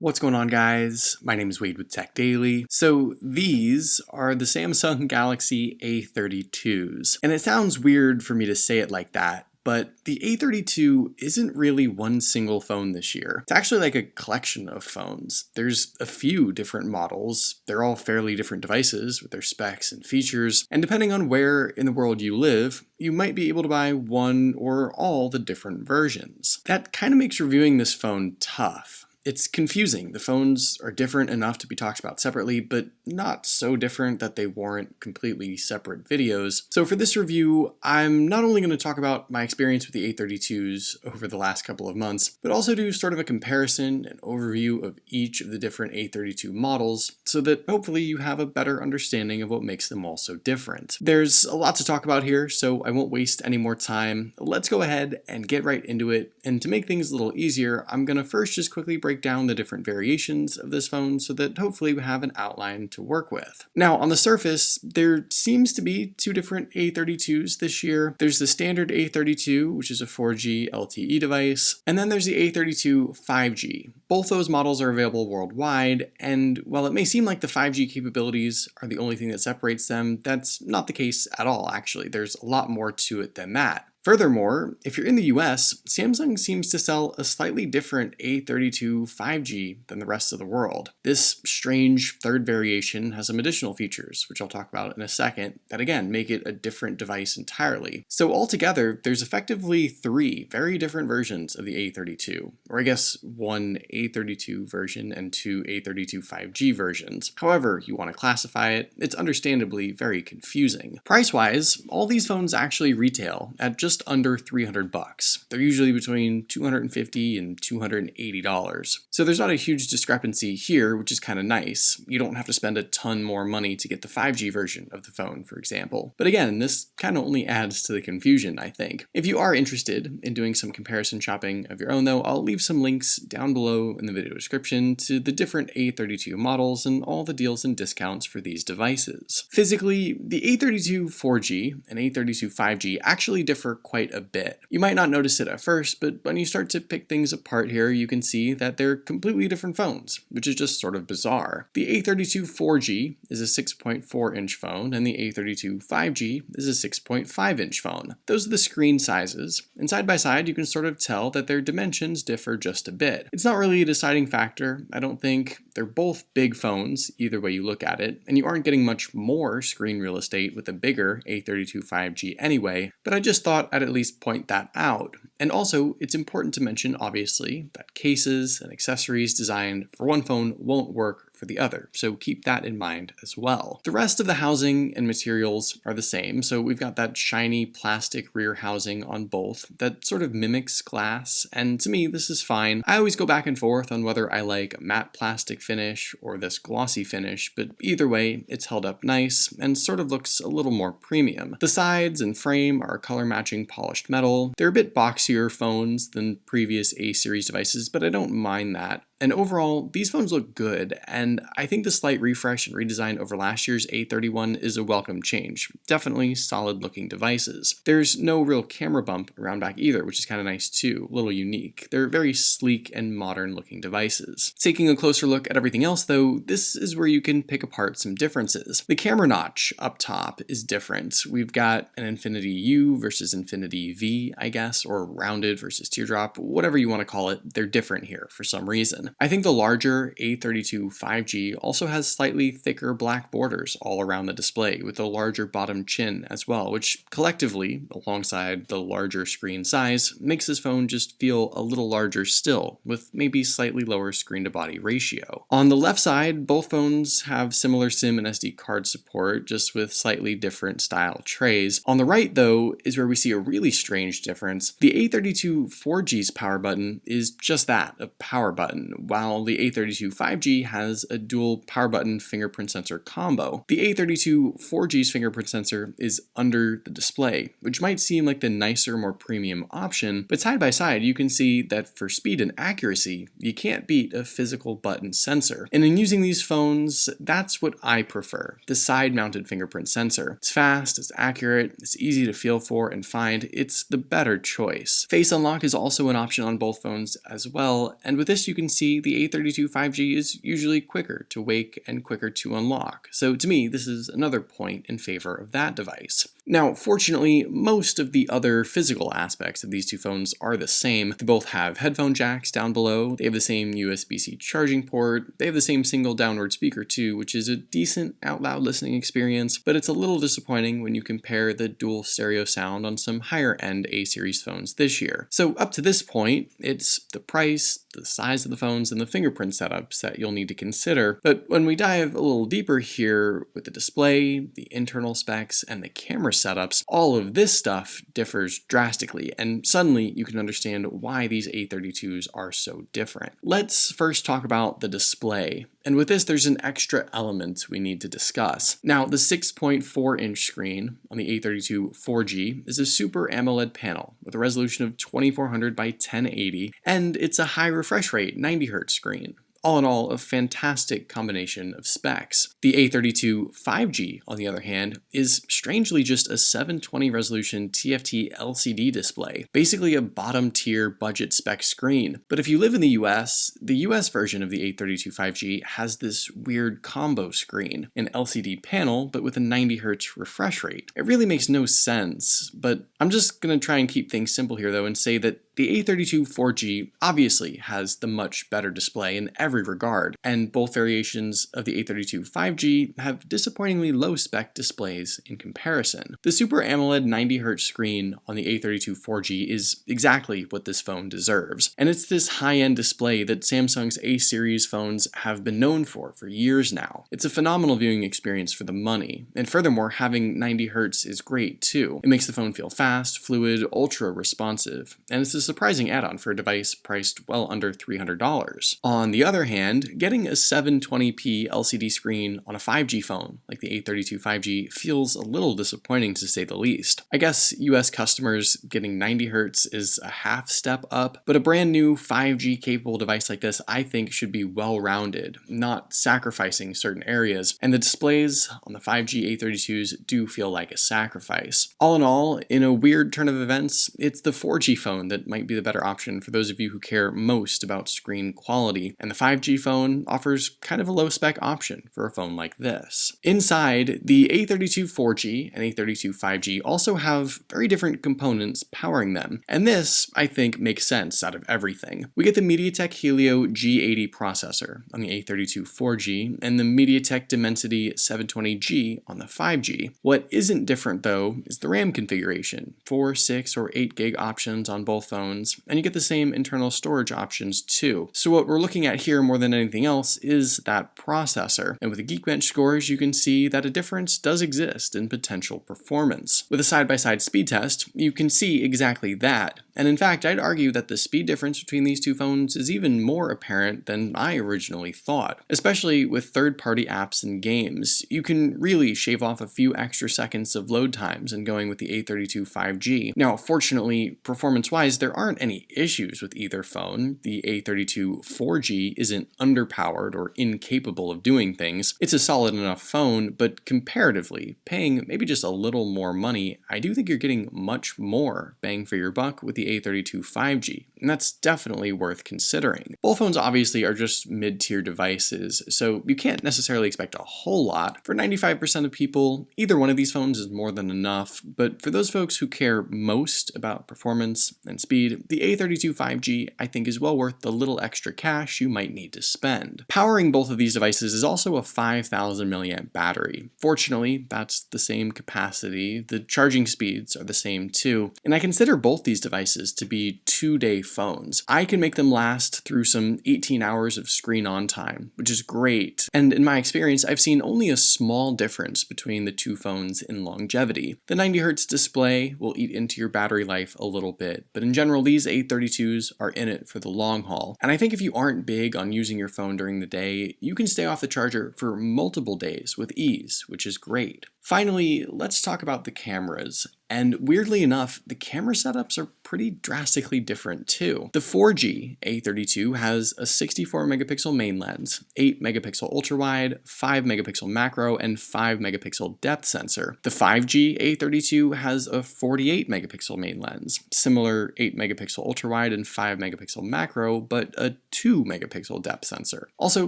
What's going on, guys? My name is Wade with Tech Daily. So these are the Samsung Galaxy A32s. And it sounds weird for me to say it like that, but the A32 isn't really one single phone this year. It's actually like a collection of phones. There's a few different models. They're all fairly different devices with their specs and features. And depending on where in the world you live, you might be able to buy one or all the different versions. That kind of makes reviewing this phone tough. It's confusing. The phones are different enough to be talked about separately, but not so different that they warrant completely separate videos. So for this review, I'm not only going to talk about my experience with the A32s over the last couple of months, but also do sort of a comparison and overview of each of the different A32 models so that hopefully you have a better understanding of what makes them all so different. There's a lot to talk about here, so I won't waste any more time. Let's go ahead and get right into it. And to make things a little easier, I'm going to first just quickly break down the different variations of this phone so that hopefully we have an outline to work with. Now, on the surface, there seems to be two different A32s this year. There's the standard A32, which is a 4G LTE device, and then there's the A32 5G. Both those models are available worldwide, and while it may seem like the 5G capabilities are the only thing that separates them, that's not the case at all, actually. There's a lot more to it than that. Furthermore, if you're in the US, Samsung seems to sell a slightly different A32 5G than the rest of the world. This strange third variation has some additional features, which I'll talk about in a second, that again make it a different device entirely. So altogether, there's effectively three very different versions of the A32, or I guess one A32 version and two A32 5G versions. However you want to classify it, it's understandably very confusing. Price-wise, all these phones actually retail at just under $300. They're usually between $250 and $280. So there's not a huge discrepancy here, which is kind of nice. You don't have to spend a ton more money to get the 5G version of the phone, for example. But again, this kind of only adds to the confusion, I think. If you are interested in doing some comparison shopping of your own, though, I'll leave some links down below in the video description to the different A32 models and all the deals and discounts for these devices. Physically, the A32 4G and A32 5G actually differ quite a bit. You might not notice it at first, but when you start to pick things apart here, you can see that they're completely different phones, which is just sort of bizarre. The A32 4G is a 6.4-inch phone, and the A32 5G is a 6.5-inch phone. Those are the screen sizes, and side by side you can sort of tell that their dimensions differ just a bit. It's not really a deciding factor, I don't think. They're both big phones, either way you look at it, and you aren't getting much more screen real estate with a bigger A32 5G anyway, but I just thought I'd at least point that out. And also, it's important to mention, obviously, that cases and accessories designed for one phone won't work for the other, so keep that in mind as well. The rest of the housing and materials are the same, so we've got that shiny plastic rear housing on both that sort of mimics glass, and to me this is fine. I always go back and forth on whether I like a matte plastic finish or this glossy finish, but either way it's held up nice and sort of looks a little more premium. The sides and frame are color matching polished metal. They're a bit boxier phones than previous A-series devices, but I don't mind that. And overall, these phones look good, and I think the slight refresh and redesign over last year's A31 is a welcome change. Definitely solid looking devices. There's no real camera bump around back either, which is kind of nice too, a little unique. They're very sleek and modern looking devices. Taking a closer look at everything else though, this is where you can pick apart some differences. The camera notch up top is different. We've got an Infinity U versus Infinity V, I guess, or rounded versus teardrop, whatever you want to call it, they're different here for some reason. I think the larger A32 5G also has slightly thicker black borders all around the display with a larger bottom chin as well, which collectively, alongside the larger screen size, makes this phone just feel a little larger still, with maybe slightly lower screen to body ratio. On the left side, both phones have similar SIM and SD card support, just with slightly different style trays. On the right though, is where we see a really strange difference. The A32 4G's power button is just that, a power button, while the A32 5G has a dual power button fingerprint sensor combo. The A32 4G's fingerprint sensor is under the display, which might seem like the nicer, more premium option, but side by side you can see that for speed and accuracy, you can't beat a physical button sensor. And in using these phones, that's what I prefer, the side-mounted fingerprint sensor. It's fast, it's accurate, it's easy to feel for and find, it's the better choice. Face unlock is also an option on both phones as well, and with this you can see 5G, the A32 5G is usually quicker to wake and quicker to unlock. So to me, this is another point in favor of that device. Now, fortunately, most of the other physical aspects of these two phones are the same. They both have headphone jacks down below, they have the same USB-C charging port, they have the same single downward speaker too, which is a decent out loud listening experience, but it's a little disappointing when you compare the dual stereo sound on some higher end A-series phones this year. So up to this point, it's the price, the size of the phones, and the fingerprint setups that you'll need to consider. But when we dive a little deeper here with the display, the internal specs, and the camera setups, all of this stuff differs drastically, and suddenly you can understand why these A32s are so different. Let's first talk about the display. And with this, there's an extra element we need to discuss. Now, the 6.4-inch screen on the A32 4G is a Super AMOLED panel with a resolution of 2400 by 1080, and it's a high refresh rate 90Hz screen. All in all, a fantastic combination of specs. The A32 5G, on the other hand, is strangely just a 720 resolution TFT LCD display, basically a bottom-tier budget spec screen. But if you live in the US version of the A32 5G has this weird combo screen, an LCD panel, but with a 90Hz refresh rate. It really makes no sense, but I'm just gonna try and keep things simple here though and say that the A32 4G obviously has the much better display in every regard, and both variations of the A32 5G have disappointingly low spec displays in comparison. The Super AMOLED 90Hz screen on the A32 4G is exactly what this phone deserves, and it's this high-end display that Samsung's A-series phones have been known for years now. It's a phenomenal viewing experience for the money, and furthermore, having 90Hz is great too. It makes the phone feel fast, fluid, ultra responsive, and it's a surprising add-on for a device priced well under $300. On the other hand, getting a 720p LCD screen on a 5G phone like the A32 5G feels a little disappointing to say the least. I guess US customers getting 90Hz is a half step up, but a brand new 5G capable device like this I think should be well-rounded, not sacrificing certain areas, and the displays on the 5G A32s do feel like a sacrifice. All in all, in a weird turn of events, it's the 4G phone that might be the better option for those of you who care most about screen quality, and the 5G phone offers kind of a low-spec option for a phone like this. Inside, the A32 4G and A32 5G also have very different components powering them, and this, I think, makes sense out of everything. We get the MediaTek Helio G80 processor on the A32 4G and the MediaTek Dimensity 720G on the 5G. What isn't different though is the RAM configuration, 4, 6, or 8 gig options on both phones, and you get the same internal storage options too. So what we're looking at here more than anything else is that processor, and with the Geekbench scores you can see that a difference does exist in potential performance. With a side-by-side speed test, you can see exactly that, and in fact I'd argue that the speed difference between these two phones is even more apparent than I originally thought. Especially with third-party apps and games, you can really shave off a few extra seconds of load times in going with the A32 5G. Now fortunately, performance-wise, there aren't any issues with either phone. The A32 4G isn't underpowered or incapable of doing things. It's a solid enough phone, but comparatively, paying maybe just a little more money, I do think you're getting much more bang for your buck with the A32 5G, and that's definitely worth considering. Both phones obviously are just mid-tier devices, so you can't necessarily expect a whole lot. For 95% of people, either one of these phones is more than enough, but for those folks who care most about performance and speed, the A32 5G I think is well worth the little extra cash you might need to spend. Powering both of these devices is also a 5000 milliamp battery. Fortunately, that's the same capacity, the charging speeds are the same too, and I consider both these devices to be 2-day phones. I can make them last through some 18 hours of screen on time, which is great, and in my experience I've seen only a small difference between the two phones in longevity. The 90Hz display will eat into your battery life a little bit, but in general these A32s are in it for the long haul, and I think if you aren't big on using your phone during the day, you can stay off the charger for multiple days with ease, which is great. Finally, let's talk about the cameras. And weirdly enough, the camera setups are pretty drastically different too. The 4G A32 has a 64 megapixel main lens, 8 megapixel ultra-wide, 5 megapixel macro, and 5 megapixel depth sensor. The 5G A32 has a 48 megapixel main lens, similar 8 megapixel ultra-wide and 5 megapixel macro, but a 2 megapixel depth sensor. Also,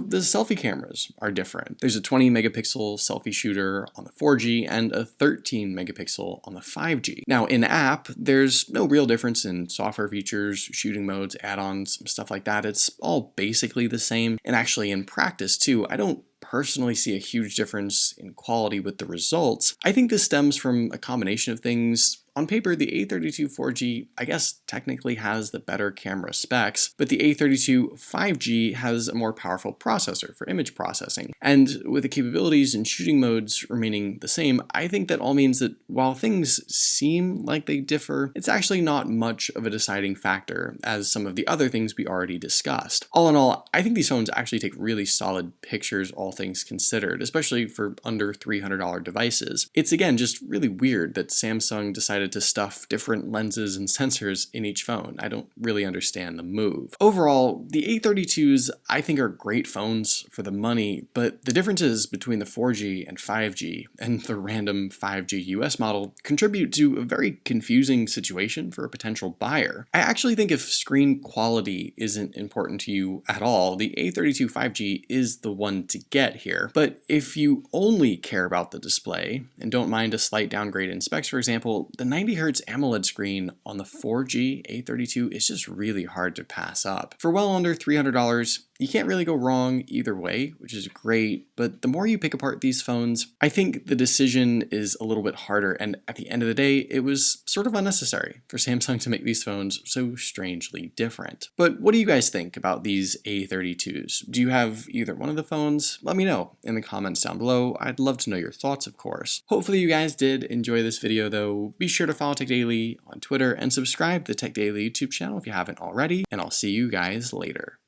the selfie cameras are different. There's a 20 megapixel selfie shooter on the 4G and a 13 megapixel on the 5G. Now, in-app, there's no real difference in software features, shooting modes, add-ons, stuff like that. It's all basically the same. And actually, in practice, too, I don't personally see a huge difference in quality with the results. I think this stems from a combination of things. On paper, the A32 4G, I guess, technically has the better camera specs, but the A32 5G has a more powerful processor for image processing. And with the capabilities and shooting modes remaining the same, I think that all means that while things seem like they differ, it's actually not much of a deciding factor as some of the other things we already discussed. All in all, I think these phones actually take really solid pictures, all things considered, especially for under $300 devices. It's again just really weird that Samsung decided to stuff different lenses and sensors in each phone. I don't really understand the move. Overall, the A32s I think are great phones for the money, but the differences between the 4G and 5G and the random 5G US model contribute to a very confusing situation for a potential buyer. I actually think if screen quality isn't important to you at all, the A32 5G is the one to get here. But if you only care about the display and don't mind a slight downgrade in specs, for example, the 90Hz AMOLED screen on the 4G A32 is just really hard to pass up. For well under $300, you can't really go wrong either way, which is great, but the more you pick apart these phones, I think the decision is a little bit harder, and at the end of the day, it was sort of unnecessary for Samsung to make these phones so strangely different. But what do you guys think about these A32s? Do you have either one of the phones? Let me know in the comments down below. I'd love to know your thoughts, of course. Hopefully you guys did enjoy this video though. Be sure to follow Tech Daily on Twitter and subscribe to the Tech Daily YouTube channel if you haven't already, and I'll see you guys later.